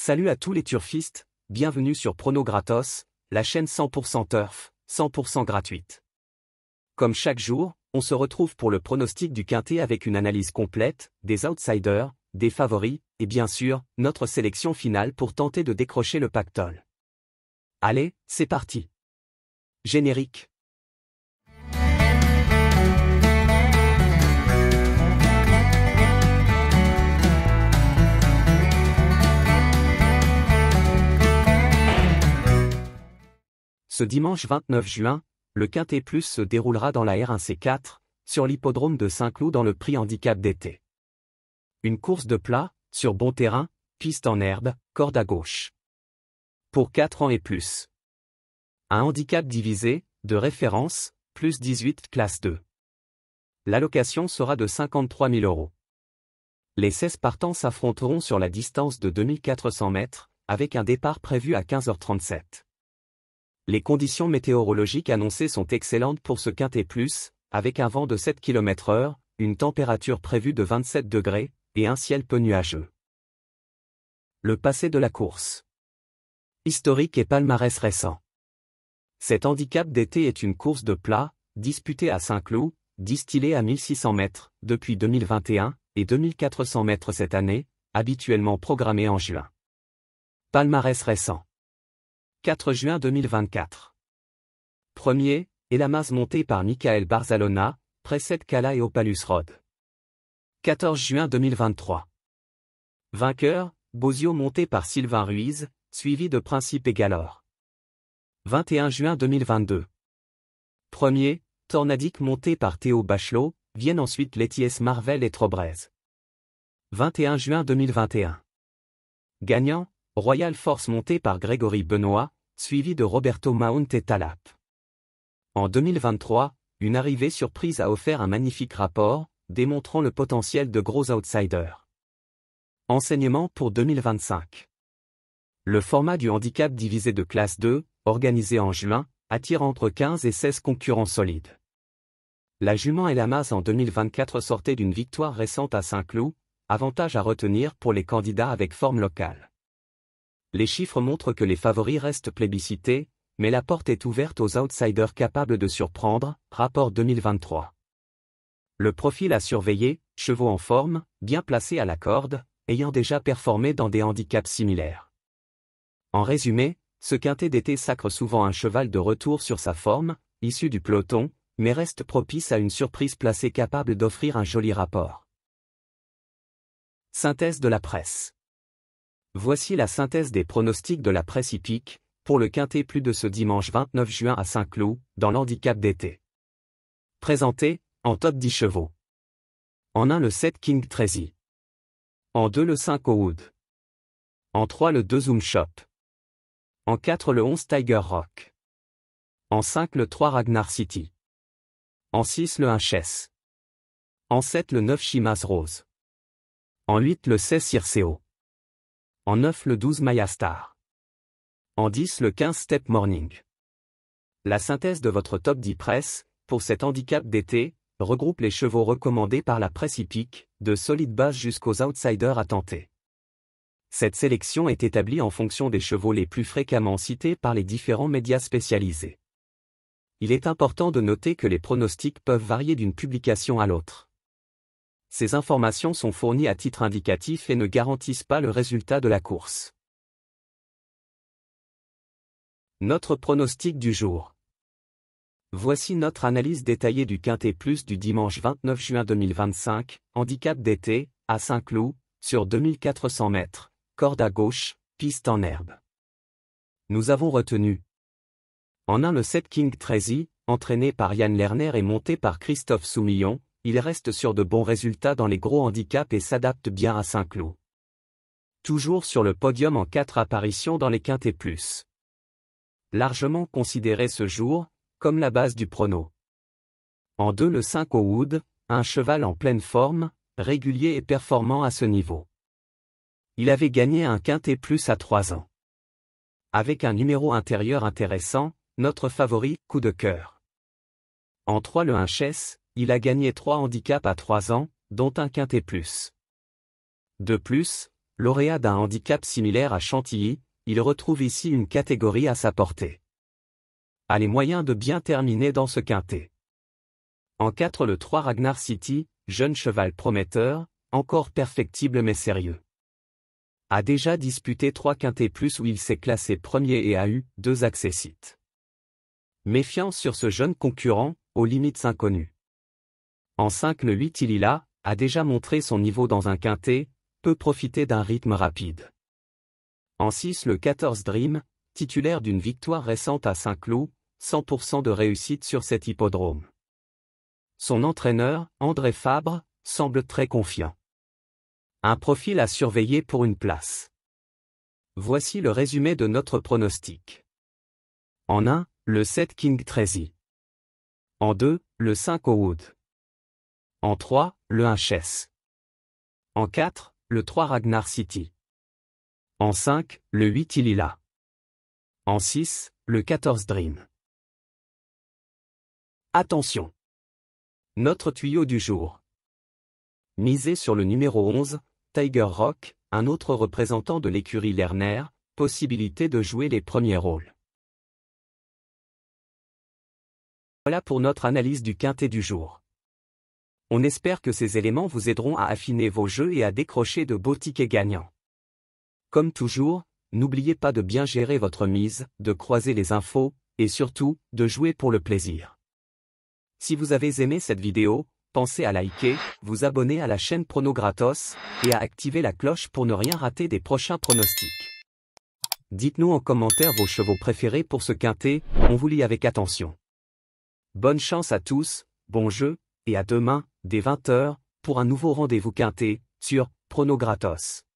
Salut à tous les turfistes, bienvenue sur Prono Gratos, la chaîne 100% turf, 100% gratuite. Comme chaque jour, on se retrouve pour le pronostic du quintet avec une analyse complète, des outsiders, des favoris, et bien sûr, notre sélection finale pour tenter de décrocher le pactole. Allez, c'est parti. Générique. Ce dimanche 29 juin, le Quintet Plus se déroulera dans la R1C4, sur l'hippodrome de Saint-Cloud dans le prix handicap d'été. Une course de plat, sur bon terrain, piste en herbe, corde à gauche. Pour 4 ans et plus. Un handicap divisé, de référence, plus 18 classe 2. L'allocation sera de 53 000 €. Les 16 partants s'affronteront sur la distance de 2400 mètres, avec un départ prévu à 15h37. Les conditions météorologiques annoncées sont excellentes pour ce Quintet Plus, avec un vent de 7 km/h, une température prévue de 27 degrés, et un ciel peu nuageux. Le passé de la course. Historique et palmarès récent. Cet handicap d'été est une course de plat, disputée à Saint-Cloud, distillée à 1600 mètres, depuis 2021, et 2400 mètres cette année, habituellement programmée en juin. Palmarès récent. 4 juin 2024. Premier, Elamas monté par Michael Barzalona, précède Kala et Opalus Road. 14 juin 2023. Vainqueur, Bozio monté par Sylvain Ruiz, suivi de Principe et Galore. 21 juin 2022. Premier, Tornadique monté par Théo Bachelot, viennent ensuite Letties Marvel et Trobrez. 21 juin 2021. Gagnant, Royal Force monté par Grégory Benoît, suivi de Roberto Mount et Talap. En 2023, une arrivée surprise a offert un magnifique rapport, démontrant le potentiel de gros outsiders. Enseignement pour 2025. Le format du handicap divisé de classe 2, organisé en juin, attire entre 15 et 16 concurrents solides. La jument Elamas en 2024 sortait d'une victoire récente à Saint-Cloud, avantage à retenir pour les candidats avec forme locale. Les chiffres montrent que les favoris restent plébiscités, mais la porte est ouverte aux outsiders capables de surprendre, rapport 2023. Le profil à surveiller, chevaux en forme, bien placés à la corde, ayant déjà performé dans des handicaps similaires. En résumé, ce quintet d'été sacre souvent un cheval de retour sur sa forme, issu du peloton, mais reste propice à une surprise placée capable d'offrir un joli rapport. Synthèse de la presse. Voici la synthèse des pronostics de la presse hippique, pour le Quintet Plus de ce dimanche 29 juin à Saint-Cloud, dans l'handicap d'été. Présenté, en top 10 chevaux. En 1 le 7 King Tracy. En 2 le 5 Owood. En 3 le 2 Zoom Shop. En 4 le 11 Tiger Rock. En 5 le 3 Ragnar City. En 6 le 1 Chess. En 7 le 9 Shimas Rose. En 8 le 16 Circeo. En 9 le 12 Maya Star. En 10 le 15 Step Morning. La synthèse de votre top 10 presse, pour cet handicap d'été, regroupe les chevaux recommandés par la presse hippique, de solides bases jusqu'aux outsiders à tenter. Cette sélection est établie en fonction des chevaux les plus fréquemment cités par les différents médias spécialisés. Il est important de noter que les pronostics peuvent varier d'une publication à l'autre. Ces informations sont fournies à titre indicatif et ne garantissent pas le résultat de la course. Notre pronostic du jour. Voici notre analyse détaillée du Quintet Plus du dimanche 29 juin 2025, handicap d'été, à Saint-Cloud, sur 2400 mètres, corde à gauche, piste en herbe. Nous avons retenu. En 1 le 7 King Tracy, entraîné par Yann Lerner et monté par Christophe Soumillon, il reste sur de bons résultats dans les gros handicaps et s'adapte bien à Saint-Cloud. Toujours sur le podium en 4 apparitions dans les Quintets Plus. Largement considéré ce jour, comme la base du prono. En 2 le 5 Owood, un cheval en pleine forme, régulier et performant à ce niveau. Il avait gagné un Quintet Plus à 3 ans. Avec un numéro intérieur intéressant, notre favori, coup de cœur. En 3 le 1 Chess, il a gagné 3 handicaps à 3 ans, dont un Quintet Plus. De plus, Lauréat d'un handicap similaire à Chantilly, il retrouve ici une catégorie à sa portée. A les moyens de bien terminer dans ce quintet. En 4 le 3 Ragnar City, jeune cheval prometteur, encore perfectible mais sérieux. A déjà disputé 3 quintets plus où il s'est classé premier et a eu 2 accessites. Méfiance sur ce jeune concurrent, aux limites inconnues. En 5 le 8 Ilila, a déjà montré son niveau dans un quintet, peut profiter d'un rythme rapide. En 6 le 14 Dream, titulaire d'une victoire récente à Saint-Cloud, 100% de réussite sur cet hippodrome. Son entraîneur, André Fabre, semble très confiant. Un profil à surveiller pour une place. Voici le résumé de notre pronostic. En 1, le 7 King Tracy. En 2, le 5 Owood. En 3, le 1 Chess. En 4, le 3 Ragnar City. En 5, le 8 Ilila. En 6, le 14 Dream. Attention! Notre tuyau du jour. Misez sur le numéro 11, Tiger Rock, un autre représentant de l'écurie Lerner, possibilité de jouer les premiers rôles. Voilà pour notre analyse du quintet du jour. On espère que ces éléments vous aideront à affiner vos jeux et à décrocher de beaux tickets gagnants. Comme toujours, n'oubliez pas de bien gérer votre mise, de croiser les infos, et surtout, de jouer pour le plaisir. Si vous avez aimé cette vidéo, pensez à liker, vous abonner à la chaîne Prono Gratos, et à activer la cloche pour ne rien rater des prochains pronostics. Dites-nous en commentaire vos chevaux préférés pour ce quintet, on vous lit avec attention. Bonne chance à tous, bon jeu, et à demain, dès 20 h, pour un nouveau rendez-vous quintet, sur Prono Gratos.